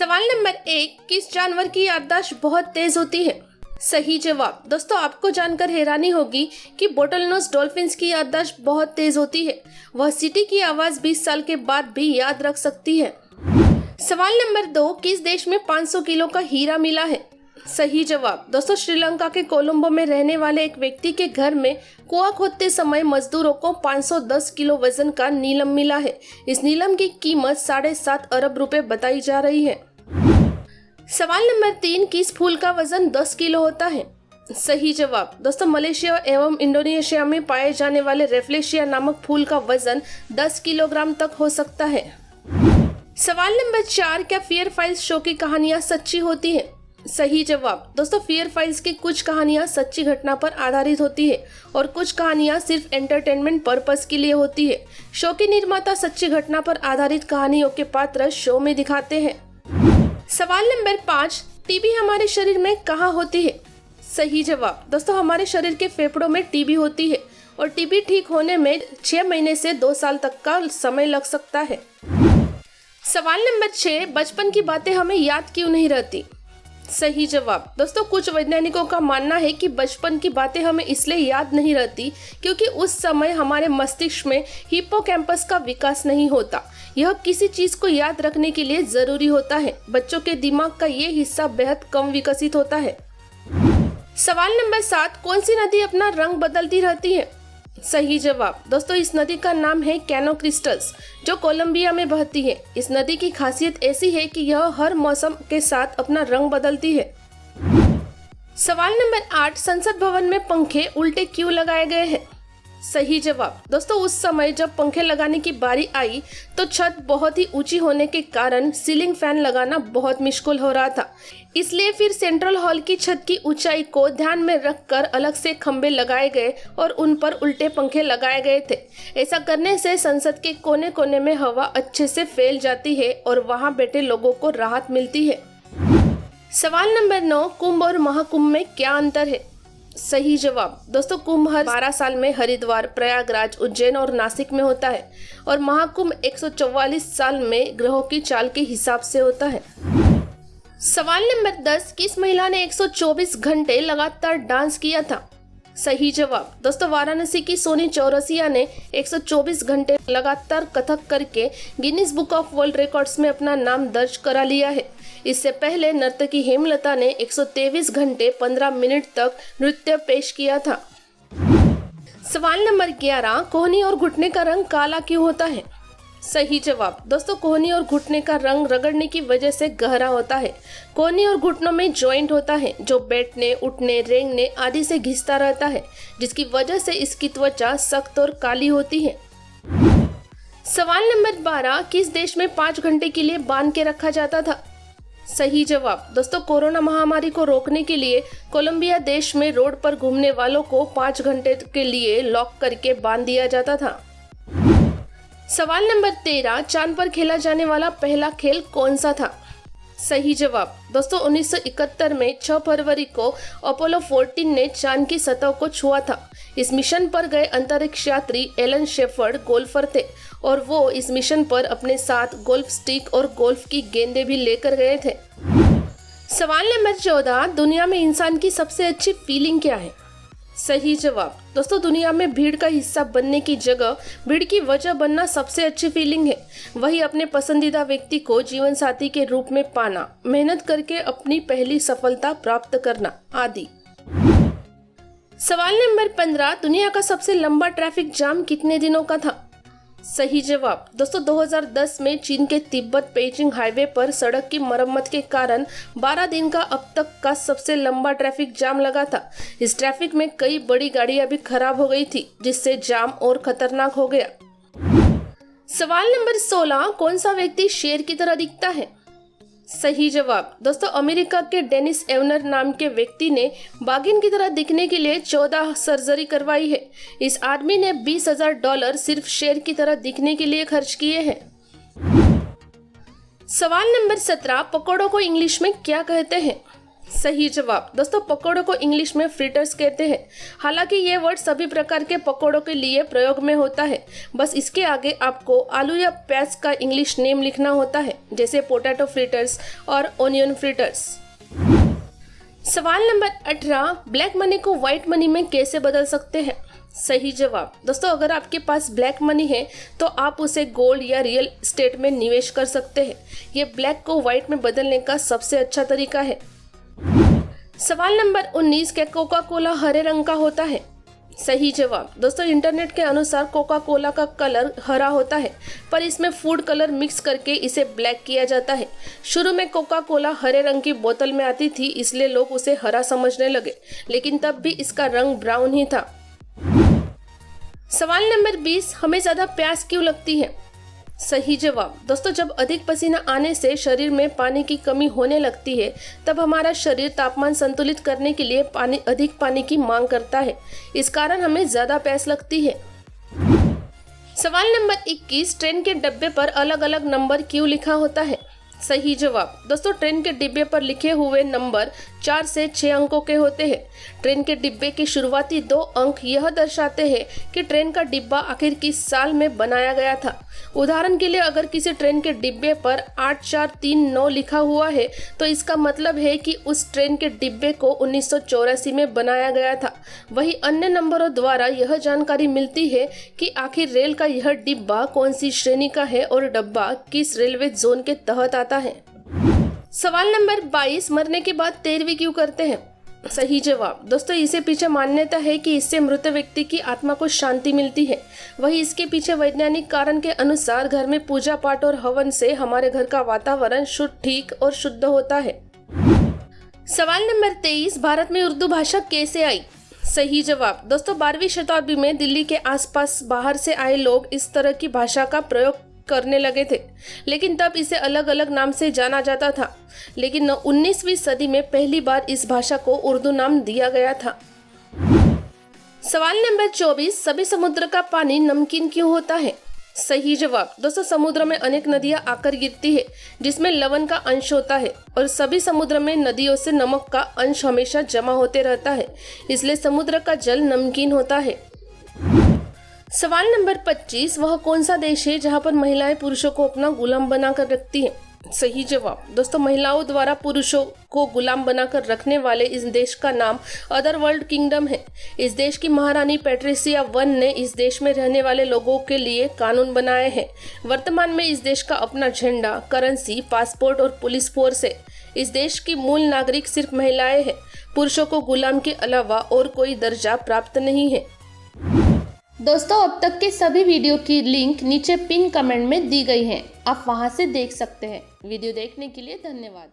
सवाल नंबर 1, किस जानवर की याददाश्त बहुत तेज होती है? सही जवाब। दोस्तों, आपको जानकर हैरानी होगी कि बोटलनोज डॉल्फिन्स की याददाश्त बहुत तेज होती है। वह सीटी की आवाज 20 साल के बाद भी याद रख सकती है। सवाल नंबर 2, किस देश में 500 किलो का हीरा मिला है? सही जवाब। दोस्तों, श्रीलंका के कोलंबो में रहने वाले एक व्यक्ति के घर में कुआं खोदते समय मजदूरों को 510 किलो वजन का नीलम मिला है। इस नीलम की कीमत 7.5 अरब रुपए बताई जा रही है। सवाल नंबर 3, किस फूल का वजन 10 किलो होता है? सही जवाब। दोस्तों, मलेशिया एवं इंडोनेशिया में पाए जाने वाले रेफ्लेशिया नामक फूल का वजन 10 किलोग्राम तक हो सकता है। सवाल नंबर 4, क्या फियर फाइल्स शो की कहानियां सच्ची होती है? सही जवाब। दोस्तों, फियर फाइल्स की कुछ कहानियां सच्ची घटना पर आधारित होती है और कुछ कहानियां सिर्फ एंटरटेनमेंट पर्पस के लिए होती है। शो के निर्माता सच्ची घटना पर आधारित कहानियों के पात्र शो में दिखाते हैं। सवाल नंबर 5, टीबी हमारे शरीर में कहाँ होती है? सही जवाब। दोस्तों, हमारे शरीर के फेफड़ों में टीबी होती है और टीबी ठीक होने में 6 महीने से 2 साल तक का समय लग सकता है। सवाल नंबर 6, बचपन की बातें हमें याद क्यों नहीं रहती? सही जवाब। दोस्तों, कुछ वैज्ञानिकों का मानना है कि बचपन की बातें हमें इसलिए याद नहीं रहती क्योंकि उस समय हमारे मस्तिष्क में हिप्पोकैम्पस का विकास नहीं होता। यह किसी चीज को याद रखने के लिए जरूरी होता है। बच्चों के दिमाग का ये हिस्सा बेहद कम विकसित होता है। सवाल नंबर 7, कौन सी नदी अपना रंग बदलती रहती है? सही जवाब। दोस्तों, इस नदी का नाम है कैनो क्रिस्टल्स, जो कोलंबिया में बहती है। इस नदी की खासियत ऐसी है कि यह हर मौसम के साथ अपना रंग बदलती है। सवाल नंबर 8, संसद भवन में पंखे उल्टे क्यों लगाए गए हैं? सही जवाब। दोस्तों, उस समय जब पंखे लगाने की बारी आई तो छत बहुत ही ऊंची होने के कारण सीलिंग फैन लगाना बहुत मुश्किल हो रहा था। इसलिए फिर सेंट्रल हॉल की छत की ऊंचाई को ध्यान में रखकर अलग से खंभे लगाए गए और उन पर उल्टे पंखे लगाए गए थे। ऐसा करने से संसद के कोने कोने में हवा अच्छे से फैल जाती है और वहां बैठे लोगों को राहत मिलती है। सवाल नंबर 9, कुंभ और महाकुंभ में क्या अंतर है? सही जवाब। दोस्तों, कुंभ हर 12 साल में हरिद्वार, प्रयागराज, उज्जैन और नासिक में होता है और महाकुंभ 144 साल में ग्रहों की चाल के हिसाब से होता है। सवाल नंबर 10, किस महिला ने 124 घंटे लगातार डांस किया था? सही जवाब। दोस्तों, वाराणसी की सोनी चौरसिया ने 124 घंटे लगातार कथक करके Guinness book of world records में अपना नाम दर्ज करा लिया है। इससे पहले नर्तकी हेमलता ने 123 घंटे 15 मिनट तक नृत्य पेश किया था। सवाल नंबर 11, कोहनी और घुटने का रंग काला क्यों होता है? सही जवाब। दोस्तों, कोहनी और घुटने का रंग रगड़ने की वजह से गहरा होता है। कोहनी और घुटनों में जॉइंट होता है जो बैठने, उठने, रेंगने आदि से घिसता रहता है, जिसकी वजह से इसकी त्वचा सख्त और काली होती है। सवाल नंबर 12, किस देश में 5 घंटे के लिए बांध के रखा जाता था? सही जवाब। दोस्तों, कोरोना महामारी को रोकने के लिए कोलंबिया देश में रोड पर घूमने वालों को 5 घंटे के लिए लॉक करके बांध दिया जाता था। सवाल नंबर 13, चांद पर खेला जाने वाला पहला खेल कौन सा था? सही जवाब। दोस्तों, 1971 में 6 फरवरी को अपोलो 14 ने चांद की सतह को छुआ था। इस मिशन पर गए अंतरिक्ष यात्री एलन शेफर्ड गोल्फर थे और वो इस मिशन पर अपने साथ गोल्फ स्टिक और गोल्फ की गेंदें भी लेकर गए थे। सवाल नंबर 14, दुनिया में इंसान की सबसे अच्छी फीलिंग क्या है? सही जवाब। दोस्तों, दुनिया में भीड़ का हिस्सा बनने की जगह भीड़ की वजह बनना सबसे अच्छी फीलिंग है। वही अपने पसंदीदा व्यक्ति को जीवन साथी के रूप में पाना, मेहनत करके अपनी पहली सफलता प्राप्त करना आदि। सवाल नंबर 15, दुनिया का सबसे लंबा ट्रैफिक जाम कितने दिनों का था? सही जवाब। दोस्तों, 2010 में चीन के तिब्बत पेइचिंग हाईवे पर सड़क की मरम्मत के कारण 12 दिन का अब तक का सबसे लंबा ट्रैफिक जाम लगा था। इस ट्रैफिक में कई बड़ी गाड़ियां भी खराब हो गई थी, जिससे जाम और खतरनाक हो गया। सवाल नंबर 16, कौन सा व्यक्ति शेर की तरह दिखता है? सही जवाब। दोस्तों, अमेरिका के डेनिस एवनर नाम के व्यक्ति ने बाघिन की तरह दिखने के लिए 14 सर्जरी करवाई है। इस आदमी ने $20,000 सिर्फ शेर की तरह दिखने के लिए खर्च किए हैं। सवाल नंबर 17, पकौड़ों को इंग्लिश में क्या कहते हैं? सही जवाब। दोस्तों पकौड़ों को इंग्लिश में फ्रिटर्स कहते हैं। हालांकि ये वर्ड सभी प्रकार के पकौड़ों के लिए प्रयोग में होता है, बस इसके आगे आपको आलू या प्याज का इंग्लिश नेम लिखना होता है, जैसे पोटैटो फ्रिटर्स और ओनियन फ्रिटर्स। सवाल नंबर 18, ब्लैक मनी को व्हाइट मनी में कैसे बदल सकते हैं? सही जवाब। दोस्तों अगर आपके पास ब्लैक मनी है तो आप उसे गोल्ड या रियल एस्टेट में निवेश कर सकते हैं। ये ब्लैक को व्हाइट में बदलने का सबसे अच्छा तरीका है। सवाल नंबर 19, क्या कोका कोला हरे रंग का होता है? सही जवाब। दोस्तों इंटरनेट के अनुसार कोका कोला का कलर हरा होता है, पर इसमें फूड कलर मिक्स करके इसे ब्लैक किया जाता है। शुरू में कोका कोला हरे रंग की बोतल में आती थी, इसलिए लोग उसे हरा समझने लगे, लेकिन तब भी इसका रंग ब्राउन ही था। सवाल नंबर 20, हमें ज्यादा प्यास क्यों लगती है? सही जवाब। दोस्तों जब अधिक पसीना आने से शरीर में पानी की कमी होने लगती है, तब हमारा शरीर तापमान संतुलित करने के लिए अधिक पानी की मांग करता है। इस कारण हमें ज्यादा प्यास लगती है। सवाल नंबर 21, ट्रेन के डब्बे पर अलग अलग नंबर क्यों लिखा होता है? सही जवाब। दोस्तों ट्रेन के डिब्बे पर लिखे हुए नंबर 4 से 6 अंकों के होते हैं। ट्रेन के डिब्बे के शुरुआती 2 अंक यह दर्शाते हैं कि ट्रेन का डिब्बा आखिर किस साल में बनाया गया था। उदाहरण के लिए अगर किसी ट्रेन के डिब्बे पर 8439 लिखा हुआ है तो इसका मतलब है कि उस ट्रेन के डिब्बे को 1984 में बनाया गया था। वहीं अन्य नंबरों द्वारा यह जानकारी मिलती है कि आखिर रेल का यह डिब्बा कौन सी श्रेणी का है और डब्बा किस रेलवे जोन के तहत आता है। सवाल नंबर 22, मरने के बाद 13वीं क्यों करते हैं? सही जवाब। दोस्तों इसे पीछे मान्यता है कि इससे मृत व्यक्ति की आत्मा को शांति मिलती है। वहीं इसके पीछे वैज्ञानिक कारण के अनुसार घर में पूजा पाठ और हवन से हमारे घर का वातावरण ठीक और शुद्ध होता है। सवाल नंबर 23, भारत में उर्दू भाषा कैसे आई? सही जवाब। दोस्तों 12वीं शताब्दी में दिल्ली के आसपास बाहर से आए लोग इस तरह की भाषा का प्रयोग करने लगे थे, लेकिन तब इसे अलग अलग नाम से जाना जाता था। लेकिन 19वीं सदी में पहली बार इस भाषा को उर्दू नाम दिया गया था। सवाल नंबर 24, सभी समुद्र का पानी नमकीन क्यों होता है? सही जवाब। दोस्तों समुद्र में अनेक नदियां आकर गिरती है जिसमें लवण का अंश होता है, और सभी समुद्र में नदियों से नमक का अंश हमेशा जमा होते रहता है, इसलिए समुद्र का जल नमकीन होता है। सवाल नंबर 25, वह कौन सा देश है जहां पर महिलाएं पुरुषों को अपना गुलाम बनाकर रखती हैं? सही जवाब। दोस्तों महिलाओं द्वारा पुरुषों को गुलाम बनाकर रखने वाले इस देश का नाम अदर वर्ल्ड किंगडम है। इस देश की महारानी पैट्रिसिया 1 ने इस देश में रहने वाले लोगों के लिए कानून बनाए हैं। वर्तमान में इस देश का अपना झंडा, करेंसी, पासपोर्ट और पुलिस फोर्स है। इस देश की मूल नागरिक सिर्फ महिलाएं हैं। पुरुषों को गुलाम के अलावा और कोई दर्जा प्राप्त नहीं है। दोस्तों अब तक के सभी वीडियो की लिंक नीचे पिन कमेंट में दी गई है, आप वहां से देख सकते हैं। वीडियो देखने के लिए धन्यवाद।